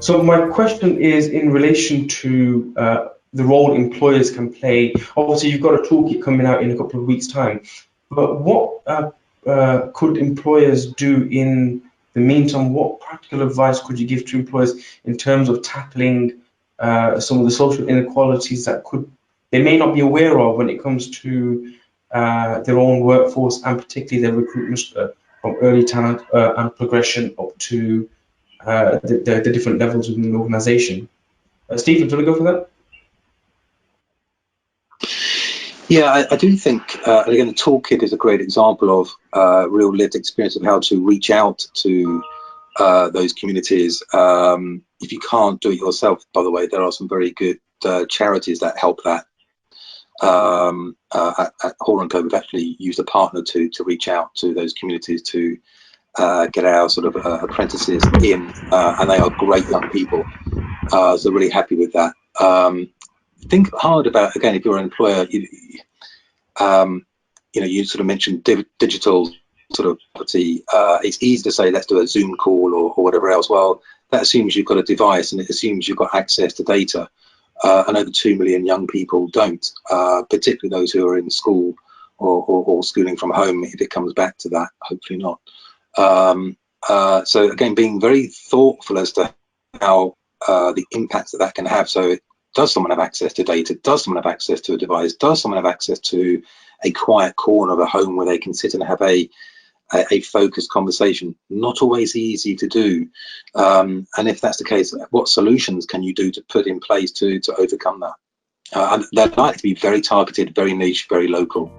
So my question is in relation to the role employers can play. Obviously, you've got a toolkit coming out in a couple of weeks' time, but what could employers do in the meantime? What practical advice could you give to employers in terms of tackling some of the social inequalities that they may not be aware of when it comes to their own workforce, and particularly their recruitment from early talent and progression up to the different levels within the organisation? Stephen, do you want to go for that? Yeah, I do think, and again, the toolkit is a great example of real lived experience of how to reach out to those communities. If you can't do it yourself, by the way, there are some very good charities that help that. At Hall & Co, we've actually used a partner to reach out to those communities to get our sort of apprentices in, and they are great young people. So really happy with that. Think hard about, again, if you're an employer, you you sort of mentioned digital sort of property. It's easy to say, let's do a Zoom call or whatever else. Well, that assumes you've got a device and it assumes you've got access to data. And over 2 million young people don't, particularly those who are in school or schooling from home, if it comes back to that, hopefully not. So again, being very thoughtful as to how the impacts that can have. So does someone have access to data? Does someone have access to a device? Does someone have access to a quiet corner of a home where they can sit and have a focused conversation? Not always easy to do. And if that's the case, what solutions can you do to put in place to overcome that? And they're likely to be very targeted, very niche, very local.